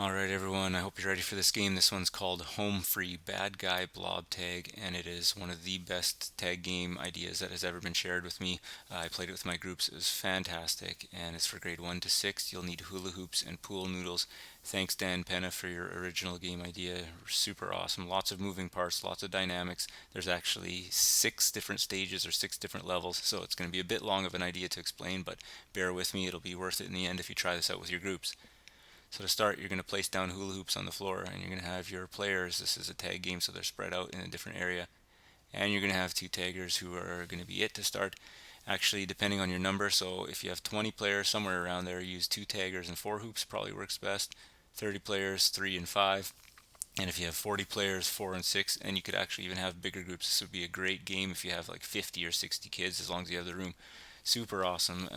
Alright everyone, I hope you're ready for this game. This one's called Home Free Bad Guy Blob Tag, and it is one of the best tag game ideas that has ever been shared with me. I played it with my groups. It was fantastic, and it's for grade 1 to 6. You'll need hula hoops and pool noodles. Thanks Dan Penna for your original game idea. Super awesome. Lots of moving parts, lots of dynamics. There's actually 6 different stages or 6 different levels, so it's going to be a bit long of an idea to explain, but bear with me. It'll be worth it in the end if you try this out with your groups. So to start, you're going to place down hula hoops on the floor, and you're going to have your players. This is a tag game, so they're spread out in a different area. And you're going to have 2 taggers who are going to be it to start. Actually, depending on your number, so if you have 20 players, somewhere around there, use 2 taggers and 4 hoops probably works best. 30 players, 3 and 5. And if you have 40 players, 4 and 6, and you could actually even have bigger groups. This would be a great game if you have like 50 or 60 kids, as long as you have the room. Super awesome.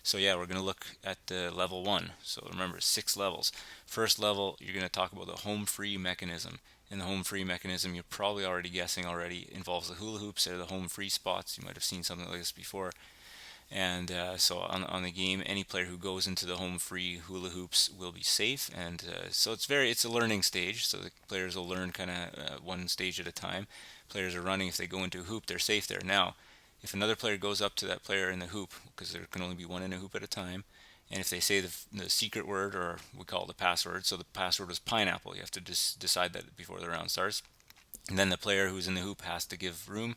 So yeah, we're going to look at the level 1. So remember, 6 levels. First level, you're going to talk about the home free mechanism. And the home free mechanism, you're probably already guessing already, involves the hula hoops or the home free spots. You might have seen something like this before. And so on the game, any player who goes into the home free hula hoops will be safe. And so it's a learning stage. So the players will learn kind of one stage at a time. Players are running. If they go into a hoop, they're safe there. Now, if another player goes up to that player in the hoop, because there can only be one in a hoop at a time, and if they say the secret word, or we call it the password, so the password was pineapple, you have to decide that before the round starts. And then the player who's in the hoop has to give room,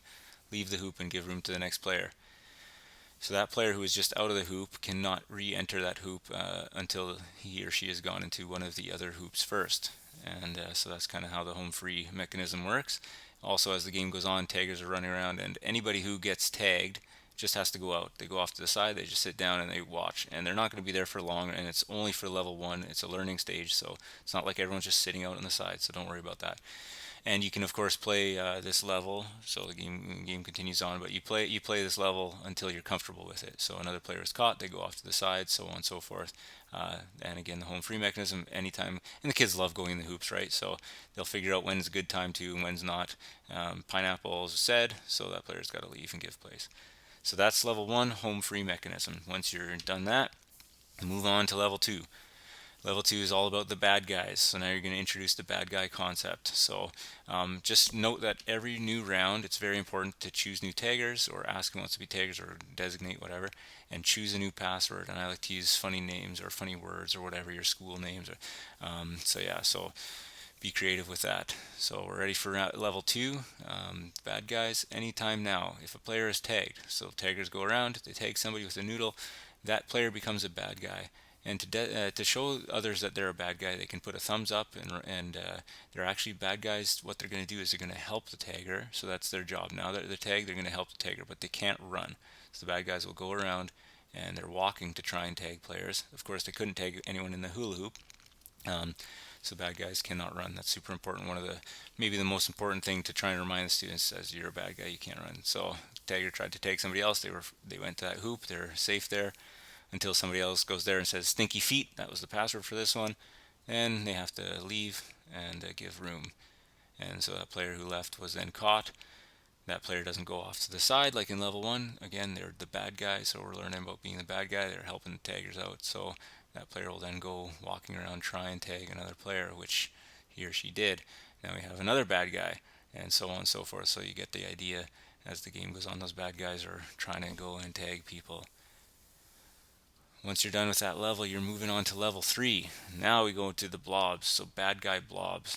leave the hoop, and give room to the next player. So that player who is just out of the hoop cannot re-enter that hoop until he or she has gone into one of the other hoops first. And so that's kind of how the home free mechanism works. Also, as the game goes on, taggers are running around, and anybody who gets tagged just has to go out. They go off to the side, they just sit down and they watch, and they're not going to be there for long, and it's only for level 1. It's a learning stage, so it's not like everyone's just sitting out on the side, so don't worry about that. And you can of course play this level, so the game continues on, but you play this level until you're comfortable with it. So another player is caught, they go off to the side, so on and so forth. And again, the home free mechanism, anytime, and the kids love going in the hoops, right? So they'll figure out when's a good time to and when's not. Pineapple's said, so that player's got to leave and give place. So that's level 1, home free mechanism. Once you're done that, move on to level 2. Level 2 is all about the bad guys. So now you're going to introduce the bad guy concept. So just note that every new round, it's very important to choose new taggers, or ask who wants to be taggers, or designate whatever, and choose a new password. And I like to use funny names or funny words or whatever, your school names. So yeah, so be creative with that. So we're ready for level 2. Bad guys, anytime now. If a player is tagged, so taggers go around, they tag somebody with a noodle, that player becomes a bad guy. And to show others that they're a bad guy, they can put a thumbs up, and they're actually bad guys. What they're going to do is they're going to help the tagger, so that's their job. Now that they're tagged, they're going to help the tagger, but they can't run. So the bad guys will go around, and they're walking to try and tag players. Of course, they couldn't tag anyone in the hula hoop, um, so bad guys cannot run. That's super important. One of the maybe the most important thing to try and remind the students, as you're a bad guy, you can't run. So tagger tried to tag somebody else. They went to that hoop. They're safe there until somebody else goes there and says stinky feet. That was the password for this one. And they have to leave and give room. And so that player who left was then caught. That player doesn't go off to the side like in level 1. Again, they're the bad guy, so we're learning about being the bad guy. They're helping the taggers out. So that player will then go walking around, try and tag another player, which he or she did. Now we have another bad guy, and so on and so forth. So you get the idea. As the game goes on, those bad guys are trying to go and tag people. Once you're done with that level, you're moving on to level 3. Now we go to the blobs, so bad guy blobs.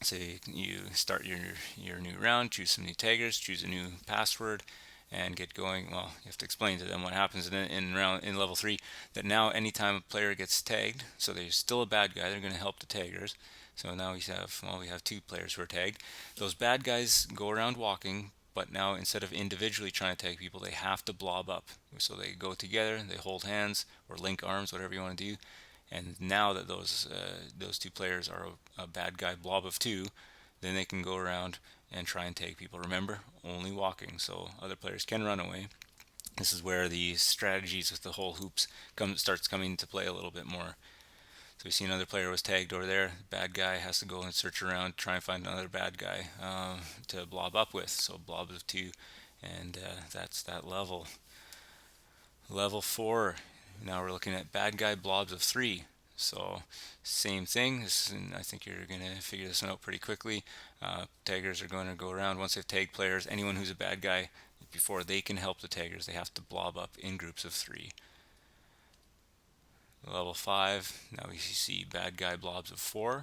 So you start your new round, choose some new taggers, choose a new password, and get going. Well, you have to explain to them what happens in level 3. That now anytime a player gets tagged, so they're still a bad guy, they're going to help the taggers. So now we have 2 players who are tagged. Those bad guys go around walking, but now instead of individually trying to tag people, they have to blob up. So they go together, they hold hands or link arms, whatever you want to do. And now that those 2 players are a bad guy blob of 2, then they can go around and try and tag people. Remember, only walking, so other players can run away. This is where the strategies with the whole hoops starts coming into play a little bit more. So we see another player was tagged over there. The bad guy has to go and search around, try and find another bad guy to blob up with. So blob of 2, and that's that level. Level 4. Now we're looking at bad guy blobs of 3. So same thing. I think you're going to figure this one out pretty quickly. Taggers are going to go around once they've tagged players. Anyone who's a bad guy, before they can help the taggers, they have to blob up in groups of 3. Level 5, now we see bad guy blobs of 4.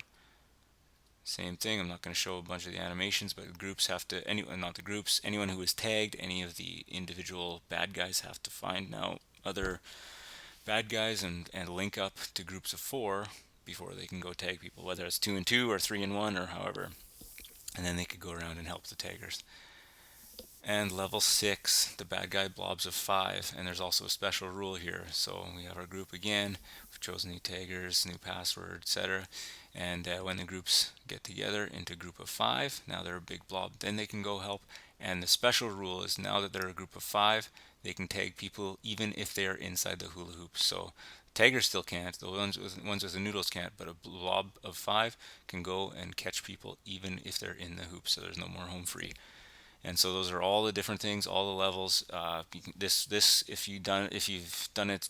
Same thing. I'm not going to show a bunch of the animations, but the groups have to, not the groups, anyone who is tagged, any of the individual bad guys have to find now other bad guys and link up to groups of 4 before they can go tag people, whether it's 2 and 2 or 3 and 1 or however. And then they could go around and help the taggers. And level 6, the bad guy blobs of 5, and there's also a special rule here. So we have our group again, we've chosen new taggers, new password, etc. And when the groups get together into a group of 5, now they're a big blob, then they can go help. And the special rule is now that they're a group of 5, they can tag people even if they are inside the hula hoops. So taggers still can't, the ones with the noodles can't, but a blob of 5 can go and catch people even if they're in the hoops, so there's no more home free. And so those are all the different things, all the levels. This if you've done it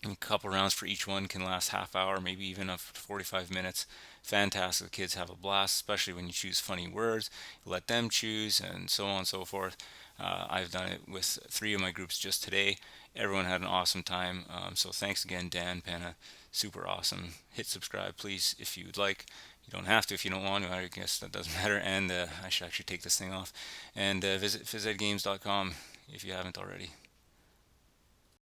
a couple rounds for each one, can last half hour, maybe even up to 45 minutes. Fantastic. The kids have a blast, especially when you choose funny words. Let them choose, and so on and so forth. I've done it with 3 of my groups just today. Everyone had an awesome time. So thanks again, Dan Panna. Super awesome. Hit subscribe, please, if you'd like. You don't have to if you don't want to. I guess that doesn't matter. And I should actually take this thing off. And visit PhysEdGames.com if you haven't already.